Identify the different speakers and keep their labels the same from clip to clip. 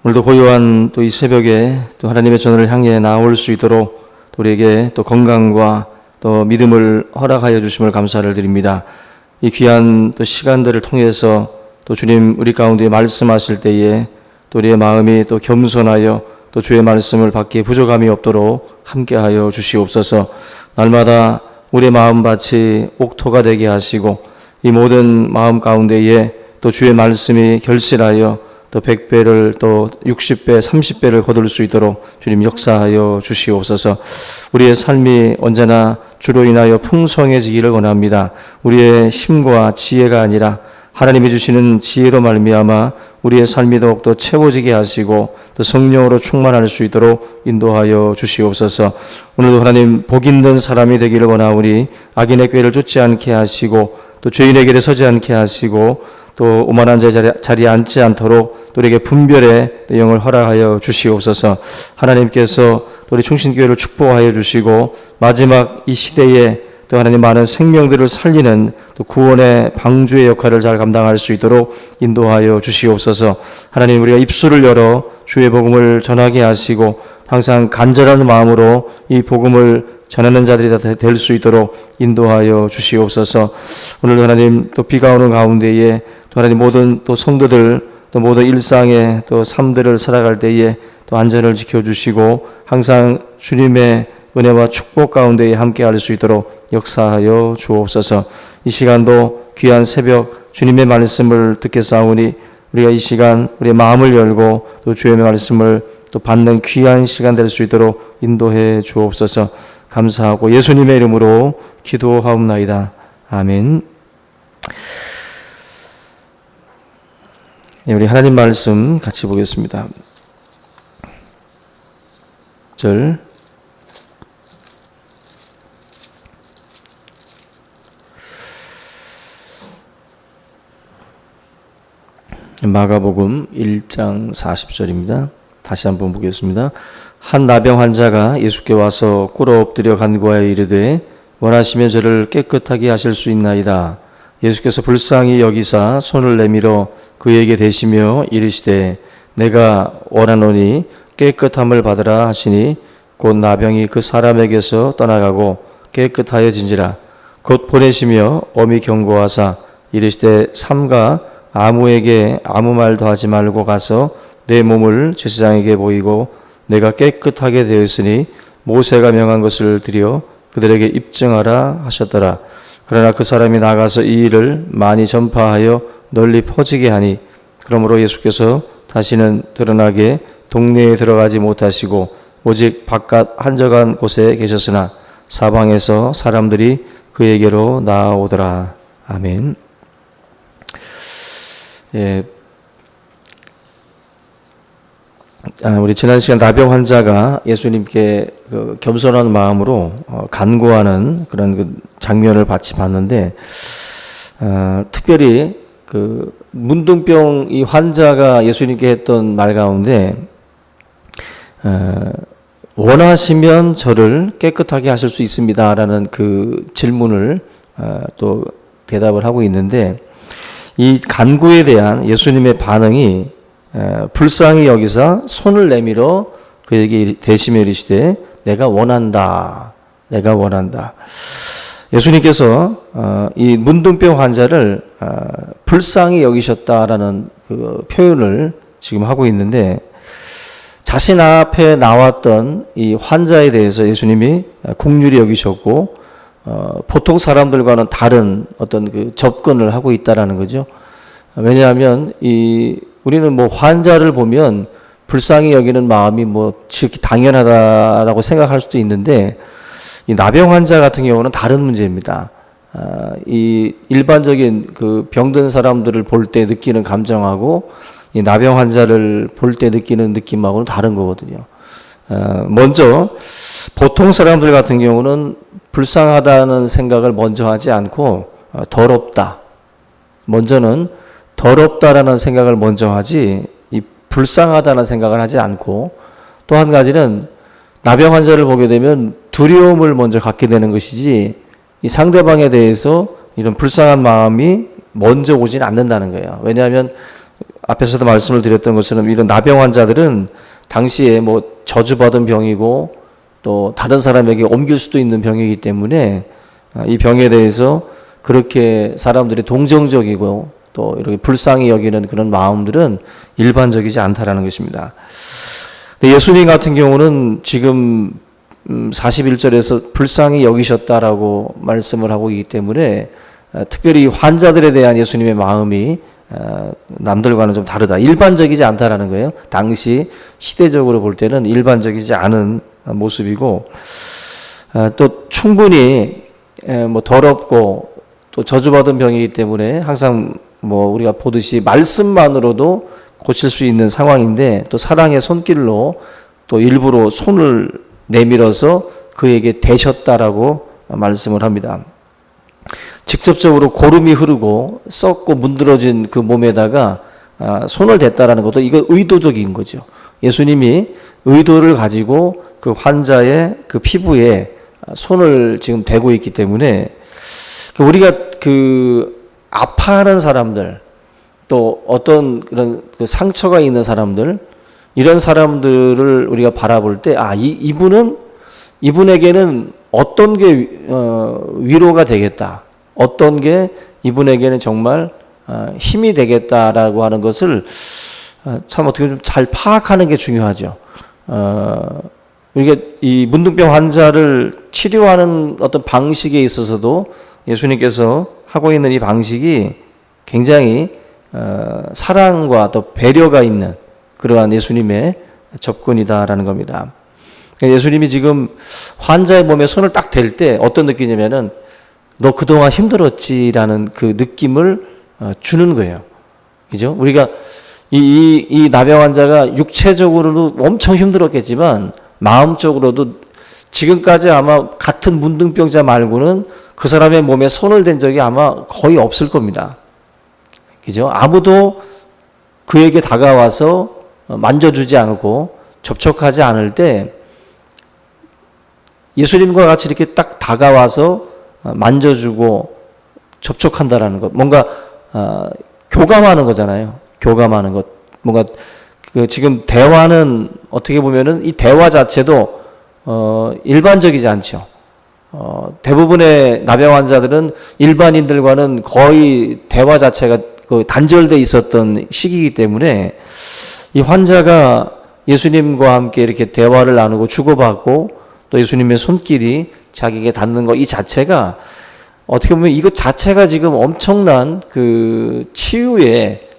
Speaker 1: 오늘도 고요한 또 이 새벽에 또 하나님의 전을 향해 나올 수 있도록 또 우리에게 또 건강과 또 믿음을 허락하여 주심을 감사를 드립니다. 이 귀한 또 시간들을 통해서 또 주님 우리 가운데 말씀하실 때에 또 우리의 마음이 또 겸손하여 또 주의 말씀을 받기에 부족함이 없도록 함께하여 주시옵소서. 날마다 우리의 마음밭이 옥토가 되게 하시고 이 모든 마음 가운데에 또 주의 말씀이 결실하여 또 100배를 또 60배 30배를 거둘 수 있도록 주님 역사하여 주시옵소서. 우리의 삶이 언제나 주로 인하여 풍성해지기를 원합니다. 우리의 힘과 지혜가 아니라 하나님이 주시는 지혜로 말미암아 우리의 삶이 더욱더 채워지게 하시고 또 성령으로 충만할 수 있도록 인도하여 주시옵소서. 오늘도 하나님 복 있는 사람이 되기를 원하오니 악인의 꾀를 쫓지 않게 하시고 또 죄인의 길에 서지 않게 하시고 또 오만한 자리에 앉지 않도록 또 우리에게 분별의 영을 허락하여 주시옵소서. 하나님께서 또 우리 충신교회를 축복하여 주시고 마지막 이 시대에 또 하나님 많은 생명들을 살리는 또 구원의 방주의 역할을 잘 감당할 수 있도록 인도하여 주시옵소서. 하나님 우리가 입술을 열어 주의 복음을 전하게 하시고 항상 간절한 마음으로 이 복음을 전하는 자들이 될 수 있도록 인도하여 주시옵소서. 오늘도 하나님 또 비가 오는 가운데에 또 하나님 모든 또 성도들 또 모든 일상의 또 삶들을 살아갈 때에 또 안전을 지켜주시고 항상 주님의 은혜와 축복 가운데에 함께할 수 있도록 역사하여 주옵소서. 이 시간도 귀한 새벽 주님의 말씀을 듣겠사오니 우리가 이 시간 우리의 마음을 열고 또 주의 말씀을 또 받는 귀한 시간 될 수 있도록 인도해 주옵소서. 감사하고 예수님의 이름으로 기도하옵나이다. 아멘. 네, 우리 하나님 말씀 같이 보겠습니다. 절 마가복음 1장 40절입니다. 다시 한번 보겠습니다. 한 나병 환자가 예수께 와서 꿇어 엎드려 간구하여 이르되 원하시면 저를 깨끗하게 하실 수 있나이다. 예수께서 불쌍히 여기사 손을 내밀어 그에게 대시며 이르시되 내가 원하노니 깨끗함을 받으라 하시니 곧 나병이 그 사람에게서 떠나가고 깨끗하여진지라. 곧 보내시며 엄히 경고하사 이르시되 삼가 아무에게 아무 말도 하지 말고 가서 내 몸을 제사장에게 보이고 내가 깨끗하게 되었으니 모세가 명한 것을 드려 그들에게 입증하라 하셨더라. 그러나 그 사람이 나가서 이 일을 많이 전파하여 널리 퍼지게 하니 그러므로 예수께서 다시는 드러나게 동네에 들어가지 못하시고 오직 바깥 한적한 곳에 계셨으나 사방에서 사람들이 그에게로 나아오더라. 아멘. 예. 우리 지난 시간 나병 환자가 예수님께 그 겸손한 마음으로 간구하는 그런 그 장면을 봤는데, 특별히 그 문둥병 이 환자가 예수님께 했던 말 가운데, 원하시면 저를 깨끗하게 하실 수 있습니다라는 그 질문을 또 대답을 하고 있는데, 이 간구에 대한 예수님의 반응이 불쌍히 여기사 손을 내밀어 그에게 대시며 이르시되 내가 원한다. 내가 원한다. 예수님께서 이 문둥병 환자를 불쌍히 여기셨다라는 그 표현을 지금 하고 있는데, 자신 앞에 나왔던 이 환자에 대해서 예수님이 긍휼히 여기셨고 보통 사람들과는 다른 어떤 그 접근을 하고 있다라는 거죠. 왜냐하면 우리는 뭐 환자를 보면 불쌍히 여기는 마음이 뭐 지극히 당연하다라고 생각할 수도 있는데, 이 나병 환자 같은 경우는 다른 문제입니다. 이 일반적인 그 병든 사람들을 볼 때 느끼는 감정하고 이 나병 환자를 볼 때 느끼는 느낌하고는 다른 거거든요. 먼저 보통 사람들 같은 경우는 불쌍하다는 생각을 먼저 하지 않고 더럽다. 먼저는 더럽다라는 생각을 먼저 하지 이 불쌍하다는 생각을 하지 않고, 또 한 가지는 나병 환자를 보게 되면 두려움을 먼저 갖게 되는 것이지 이 상대방에 대해서 이런 불쌍한 마음이 먼저 오진 않는다는 거예요. 왜냐하면 앞에서도 말씀을 드렸던 것처럼 이런 나병 환자들은 당시에 뭐 저주받은 병이고 또 다른 사람에게 옮길 수도 있는 병이기 때문에 이 병에 대해서 그렇게 사람들이 동정적이고 또 이렇게 불쌍히 여기는 그런 마음들은 일반적이지 않다라는 것입니다. 예수님 같은 경우는 지금 41절에서 불쌍히 여기셨다라고 말씀을 하고 있기 때문에 특별히 환자들에 대한 예수님의 마음이 남들과는 좀 다르다. 일반적이지 않다라는 거예요. 당시 시대적으로 볼 때는 일반적이지 않은 모습이고 또 충분히 뭐 더럽고 또 저주받은 병이기 때문에 항상 뭐 우리가 보듯이 말씀만으로도 고칠 수 있는 상황인데 또 사랑의 손길로 또 일부러 손을 내밀어서 그에게 대셨다라고 말씀을 합니다. 직접적으로 고름이 흐르고 썩고 문드러진 그 몸에다가 손을 댔다라는 것도 이거 의도적인 거죠. 예수님이 의도를 가지고 그 환자의 그 피부에 손을 지금 대고 있기 때문에 우리가 그 아파하는 사람들 또 어떤 그런 그 상처가 있는 사람들 이런 사람들을 우리가 바라볼 때 이분에게는 어떤 게 위로가 되겠다. 어떤 게 이분에게는 정말 힘이 되겠다라고 하는 것을 참 어떻게 좀 잘 파악하는 게 중요하죠. 우리가 이 문둥병 환자를 치료하는 어떤 방식에 있어서도 예수님께서 하고 있는 이 방식이 굉장히 사랑과 또 배려가 있는 그러한 예수님의 접근이다라는 겁니다. 예수님이 지금 환자의 몸에 손을 딱 댈 때 어떤 느낌이냐면은 너 그동안 힘들었지라는 그 느낌을 주는 거예요. 그죠? 우리가 이 나병 환자가 육체적으로도 엄청 힘들었겠지만 마음적으로도 지금까지 아마 같은 문둥병자 말고는 그 사람의 몸에 손을 댄 적이 아마 거의 없을 겁니다. 그죠? 아무도 그에게 다가와서 만져주지 않고 접촉하지 않을 때 예수님과 같이 이렇게 딱 다가와서 만져주고 접촉한다라는 것, 뭔가 교감하는 거잖아요. 교감하는 것, 뭔가 그 지금 대화는 어떻게 보면은 이 대화 자체도 일반적이지 않죠. 대부분의 나병 환자들은 일반인들과는 거의 대화 자체가 그 단절돼 있었던 시기이기 때문에 이 환자가 예수님과 함께 이렇게 대화를 나누고 주고받고 또 예수님의 손길이 자기에게 닿는 것 이 자체가 어떻게 보면 이것 자체가 지금 엄청난 그 치유의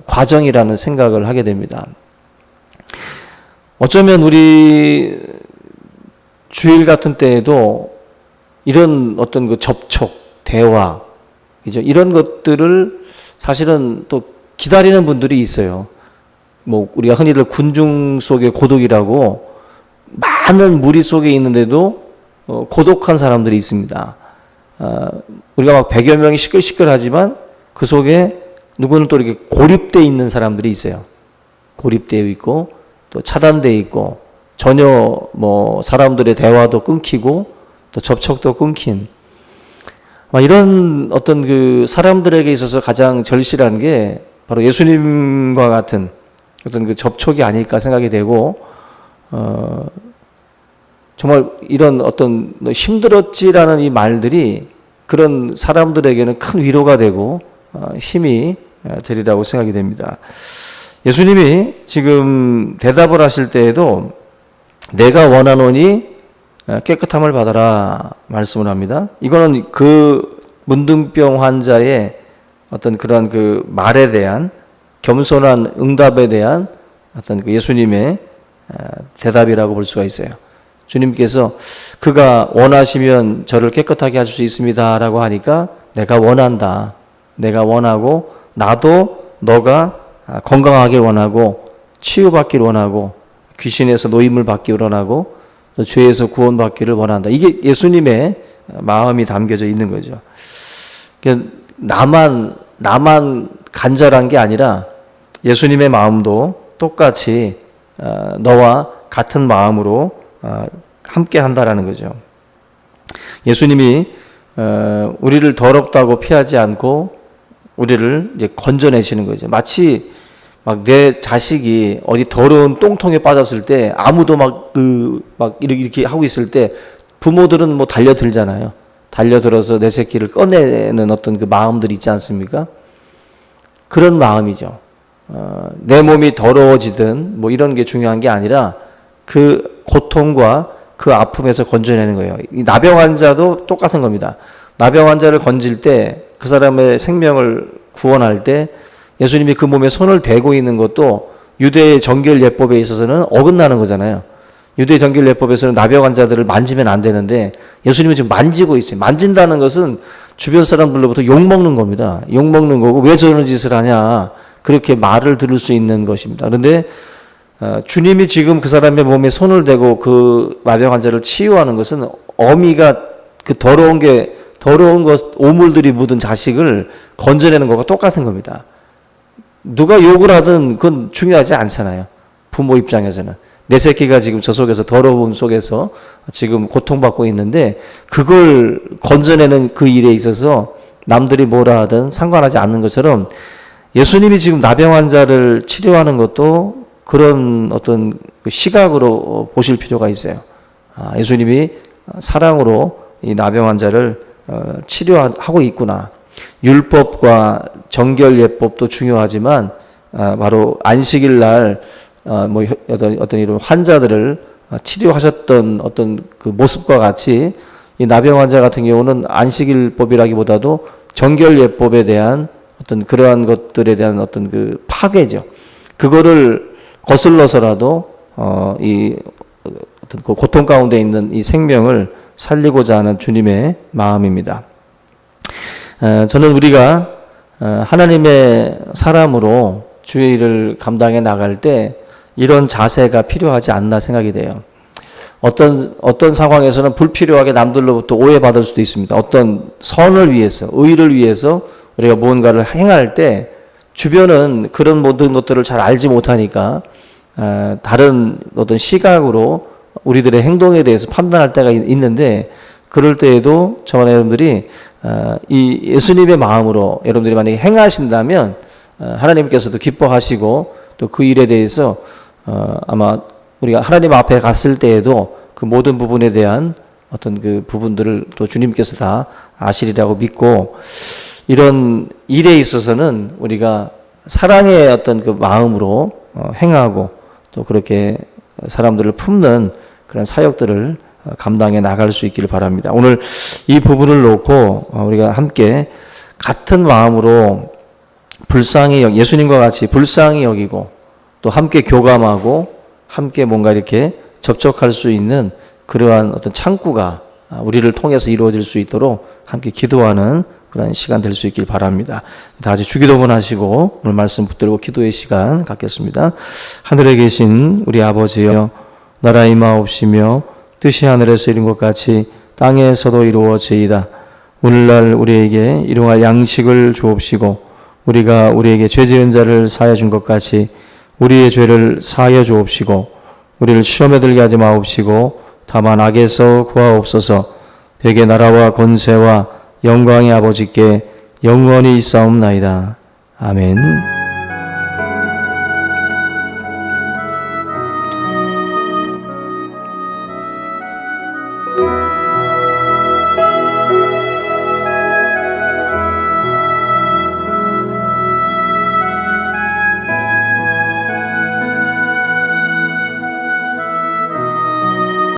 Speaker 1: 과정이라는 생각을 하게 됩니다. 어쩌면 우리 주일 같은 때에도 이런 어떤 그 접촉, 대화, 그죠? 이런 것들을 사실은 또 기다리는 분들이 있어요. 뭐 우리가 흔히들 군중 속의 고독이라고 많은 무리 속에 있는데도 고독한 사람들이 있습니다. 우리가 막 100여 명이 시끌시끌하지만 그 속에 누구는 또 이렇게 고립되어 있는 사람들이 있어요. 고립되어 있고 또 차단되어 있고 전혀 뭐 사람들의 대화도 끊기고 또 접촉도 끊긴 이런 어떤 그 사람들에게 있어서 가장 절실한 게 바로 예수님과 같은 어떤 그 접촉이 아닐까 생각이 되고 정말 이런 어떤 힘들었지라는 이 말들이 그런 사람들에게는 큰 위로가 되고 힘이 되리라고 생각이 됩니다. 예수님이 지금 대답을 하실 때에도 내가 원하노니 깨끗함을 받아라 말씀을 합니다. 이거는 그 문둥병 환자의 어떤 그런 그 말에 대한 겸손한 응답에 대한 어떤 그 예수님의 대답이라고 볼 수가 있어요. 주님께서 그가 원하시면 저를 깨끗하게 하실 수 있습니다 라고 하니까 내가 원한다. 내가 원하고 나도 너가 건강하길 원하고 치유받기를 원하고 귀신에서 노임을 받기를 원하고 또 죄에서 구원받기를 원한다. 이게 예수님의 마음이 담겨져 있는 거죠. 나만 간절한 게 아니라 예수님의 마음도 똑같이 너와 같은 마음으로 함께 한다라는 거죠. 예수님이 우리를 더럽다고 피하지 않고 우리를 이제 건져내시는 거죠. 마치 막 내 자식이 어디 더러운 똥통에 빠졌을 때 아무도 막 이렇게 하고 있을 때 부모들은 뭐 달려들잖아요. 달려들어서 내 새끼를 꺼내는 어떤 그 마음들이 있지 않습니까? 그런 마음이죠. 내 몸이 더러워지든 뭐 이런 게 중요한 게 아니라 그 고통과 그 아픔에서 건져내는 거예요. 이 나병 환자도 똑같은 겁니다. 나병 환자를 건질 때 그 사람의 생명을 구원할 때 예수님이 그 몸에 손을 대고 있는 것도 유대의 정결 예법에 있어서는 어긋나는 거잖아요. 유대 정결 예법에서는 나병 환자들을 만지면 안 되는데 예수님은 지금 만지고 있어요. 만진다는 것은 주변 사람들로부터 욕먹는 겁니다. 욕먹는 거고 왜 저런 짓을 하냐 그렇게 말을 들을 수 있는 것입니다. 그런데 주님이 지금 그 사람의 몸에 손을 대고 그 나병 환자를 치유하는 것은 어미가 그 더러운 것 오물들이 묻은 자식을 건져내는 것과 똑같은 겁니다. 누가 욕을 하든 그건 중요하지 않잖아요. 부모 입장에서는. 내 새끼가 지금 저 속에서 더러움 속에서 지금 고통받고 있는데 그걸 건져내는 그 일에 있어서 남들이 뭐라 하든 상관하지 않는 것처럼 예수님이 지금 나병 환자를 치료하는 것도 그런 어떤 시각으로 보실 필요가 있어요. 예수님이 사랑으로 이 나병 환자를 치료하고 있구나. 율법과 정결 예법도 중요하지만 바로 안식일 날 뭐 어떤 이런 환자들을 치료하셨던 어떤 그 모습과 같이 이 나병 환자 같은 경우는 안식일법이라기보다도 정결 예법에 대한 어떤 그러한 것들에 대한 어떤 그 파괴죠. 그거를 거슬러서라도 이 어떤 그 고통 가운데 있는 이 생명을 살리고자 하는 주님의 마음입니다. 저는 우리가 하나님의 사람으로 주의 일을 감당해 나갈 때 이런 자세가 필요하지 않나 생각이 돼요. 어떤 상황에서는 불필요하게 남들로부터 오해받을 수도 있습니다. 어떤 선을 위해서, 의를 위해서 우리가 무언가를 행할 때 주변은 그런 모든 것들을 잘 알지 못하니까 다른 어떤 시각으로 우리들의 행동에 대해서 판단할 때가 있는데 그럴 때에도 저와 여러분들이 이 예수님의 마음으로 여러분들이 만약에 행하신다면 하나님께서도 기뻐하시고 또 그 일에 대해서 아마 우리가 하나님 앞에 갔을 때에도 그 모든 부분에 대한 어떤 그 부분들을 또 주님께서 다 아시리라고 믿고 이런 일에 있어서는 우리가 사랑의 어떤 그 마음으로 행하고 또 그렇게 사람들을 품는 그런 사역들을 감당해 나갈 수 있기를 바랍니다. 오늘 이 부분을 놓고 우리가 함께 같은 마음으로 예수님과 같이 불쌍히 여기고 또 함께 교감하고 함께 뭔가 이렇게 접촉할 수 있는 그러한 어떤 창구가 우리를 통해서 이루어질 수 있도록 함께 기도하는 그런 시간 될 수 있길 바랍니다. 다 같이 주기도문 하시고 오늘 말씀 붙들고 기도의 시간 갖겠습니다. 하늘에 계신 우리 아버지여 나라 임하옵시며 뜻이 하늘에서 이룬 것 같이 땅에서도 이루어지이다. 오늘날 우리에게 일용할 양식을 주옵시고 우리가 우리에게 죄 지은 자를 사하여 준 것 같이 우리의 죄를 사하여 주옵시고 우리를 시험에 들게 하지 마옵시고 다만 악에서 구하옵소서. 대개 나라와 권세와 영광의 아버지께 영원히 있사옵나이다. 아멘.